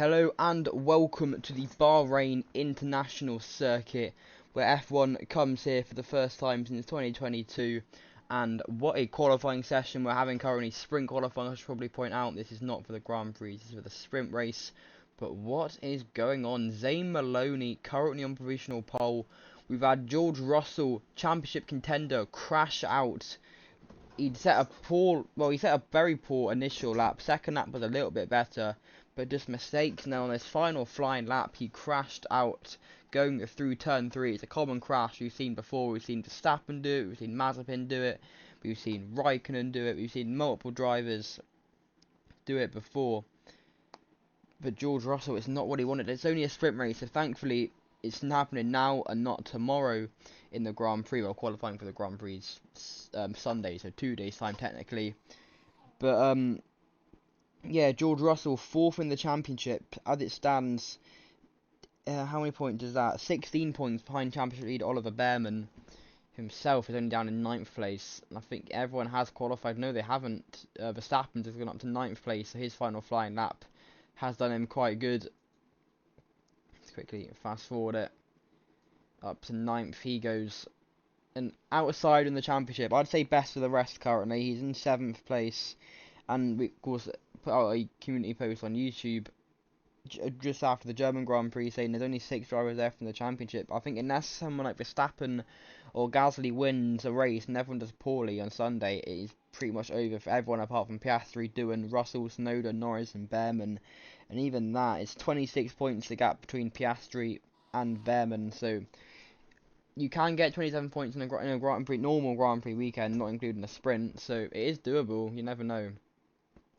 Hello and welcome to the Bahrain International Circuit, where F1 comes here for the first time since 2022. And what a qualifying session we're having currently. Sprint qualifying, I should probably point out. This is not for the Grand Prix, this is for the sprint race. But what is going on? Zane Maloney currently on provisional pole. We've had George Russell, championship contender, crash out. He set a very poor initial lap. Second lap was a little bit better, but just mistakes. Now on this final flying lap, he crashed out going through turn 3. It's a common crash we've seen before. We've seen Verstappen do it, we've seen Mazepin do it, we've seen Raikkonen do it, we've seen multiple drivers do it before. But George Russell, it's not what he wanted. It's only a sprint race, so thankfully it's happening now and not tomorrow in the Grand Prix. Well, qualifying for the Grand Prix Sunday, so 2 days time technically. But yeah, George Russell 4th in the championship as it stands. How many points is that? 16 points behind championship leader Oliver Behrman. Himself is only down in 9th place. And I think everyone has qualified. No, they haven't. Verstappen has gone up to 9th place, so his final flying lap has done him quite good. Let's quickly fast forward it. Up to 9th he goes. And outside in the championship, I'd say best for the rest currently. He's in 7th place. And we, of course, put out a community post on YouTube just after the German Grand Prix saying there's only 6 drivers left in the championship. I think unless someone like Verstappen or Gasly wins a race and everyone does poorly on Sunday, it is pretty much over for everyone apart from Piastri, Doohan, Russell, Snowden, Norris and Behrman. And even that, it's 26 points the gap between Piastri and Behrman, so you can get 27 points in a Grand Prix, normal Grand Prix weekend, not including a sprint, so it is doable, you never know.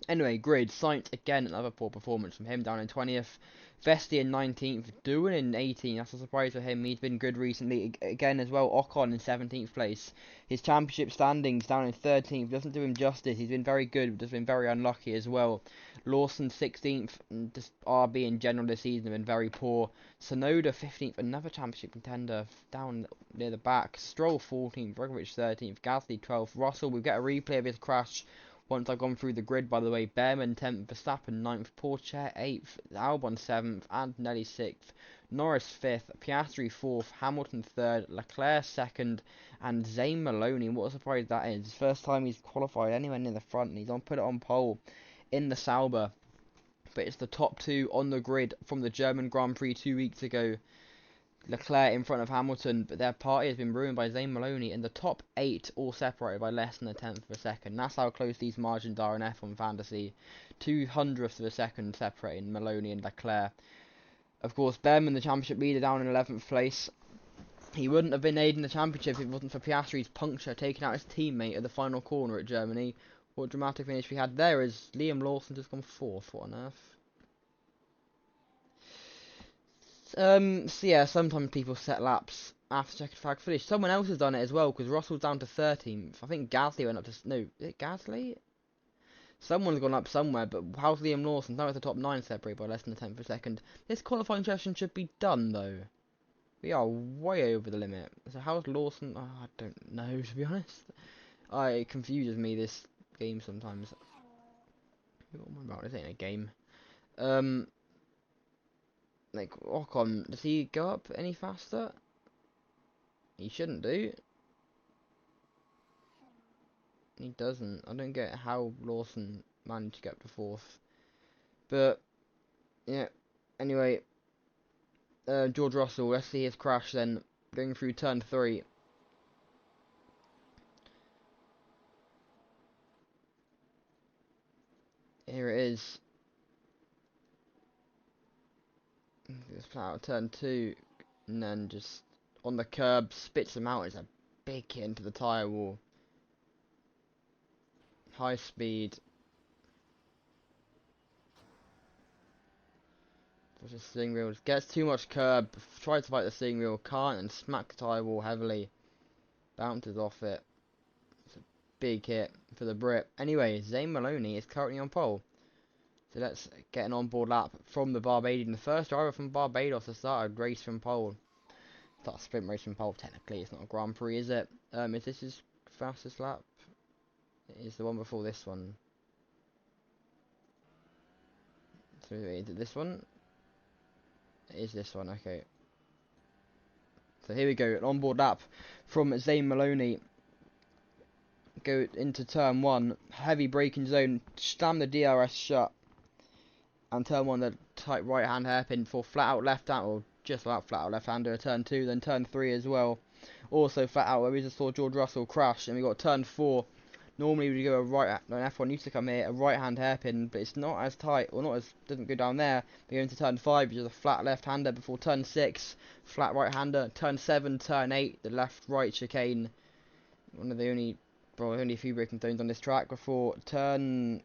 Anyway, grid, Sainz again, another poor performance from him down in 20th. Vesti in 19th, Doohan in 18th, that's a surprise for him, he's been good recently. Again as well, Ocon in 17th place. His championship standings down in 13th, doesn't do him justice, he's been very good, but just been very unlucky as well. Lawson 16th, and just RB in general this season have been very poor. Sonoda 15th, another championship contender down near the back. Stroll 14th, Roglic 13th, Gasly 12th, Russell, we'll get a replay of his crash once I've gone through the grid, by the way. Behrman 10th, Verstappen 9th, Porsche 8th, Albon 7th, Antonelli 6th, Norris 5th, Piastri 4th, Hamilton 3rd, Leclerc 2nd, and Zane Maloney. What a surprise that is. His first time he's qualified anywhere near the front, and he's put it on pole in the Sauber. But it's the top 2 on the grid from the German Grand Prix 2 weeks ago. Leclerc in front of Hamilton, but their party has been ruined by Zane Maloney, and the top 8 all separated by less than a tenth of a second. That's how close these margins are in F1 Fantasy. 200ths of a second separating Maloney and Leclerc. Of course, Behrman, the championship leader, down in 11th place. He wouldn't have been aiding in the championship if it wasn't for Piastri's puncture taking out his teammate at the final corner at Germany. What a dramatic finish we had there as Liam Lawson just gone 4th. What on earth? So yeah, sometimes people set laps after checkered flag finish. Someone else has done it as well, because Russell's down to 13th. I think Gasly went up to... No, is it Gasly? Someone's gone up somewhere, but how's Liam Lawson? Now it's the top 9 separated by less than a tenth of a second. This qualifying session should be done, though. We are way over the limit. So how's Lawson... Oh, I don't know, to be honest. It confuses me, this game, sometimes. What am I about? This ain't a game. Like, Ocon, does he go up any faster? He shouldn't do. He doesn't. I don't get how Lawson managed to get up to 4th. But, yeah. Anyway, George Russell, let's see his crash then. Going through turn 3. Here it is. Just out of turn 2. And then just on the curb, spits him out. It's a big hit into the tyre wall. High speed. The steering wheel gets too much curb, tries to fight the steering wheel, can't, and smacks the tyre wall heavily. Bounces off it. It's a big hit for the Brit. Anyway, Zane Maloney is currently on pole. So let's get an onboard lap from the Barbadian. The first driver from Barbados to start a race from pole. Start a sprint race from pole, technically. It's not a Grand Prix, is it? Is this his fastest lap? It is the one before this one. So is it this one? It is this one, okay. So here we go, an onboard lap from Zane Maloney. Go into turn 1, heavy braking zone, slam the DRS shut, and turn 1 the tight right hand hairpin for flat out left hand, or just about flat out left hander, turn 2, then turn 3 as well. Also flat out where we just saw George Russell crash, and we got turn 4. Normally we go a right, when F1 used to come here, a right hand hairpin, but it's not as tight, or not as, doesn't go down there. We go into turn 5, which is a flat left hander before turn 6, flat right hander, turn 7, turn 8, the left right chicane. One of the only a few braking zones on this track before turn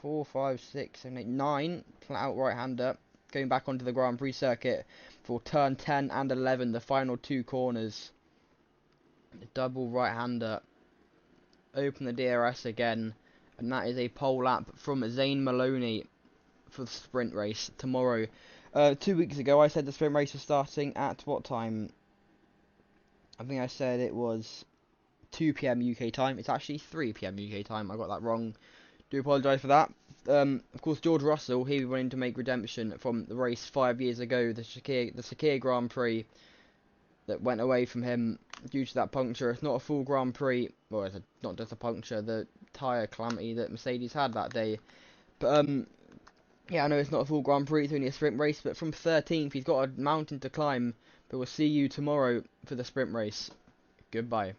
4, 5, 6, 7, 8, 9, flat out right hander, going back onto the Grand Prix circuit for turn 10 and 11, the final 2 corners. Double right hander, open the DRS again, and that is a pole lap from Zane Maloney for the sprint race tomorrow. 2 weeks ago I said the sprint race was starting at what time? I think I said it was 2 PM UK time. It's actually 3 PM UK time. I got that wrong. Do apologise for that. Of course, George Russell, he wanted to make redemption from the race 5 years ago, the Sakir Grand Prix, that went away from him due to that puncture. It's not a full Grand Prix, well, it's not just a puncture, the tyre calamity that Mercedes had that day. But yeah, I know it's not a full Grand Prix, it's only a sprint race, but from 13th, he's got a mountain to climb. But we'll see you tomorrow for the sprint race. Goodbye.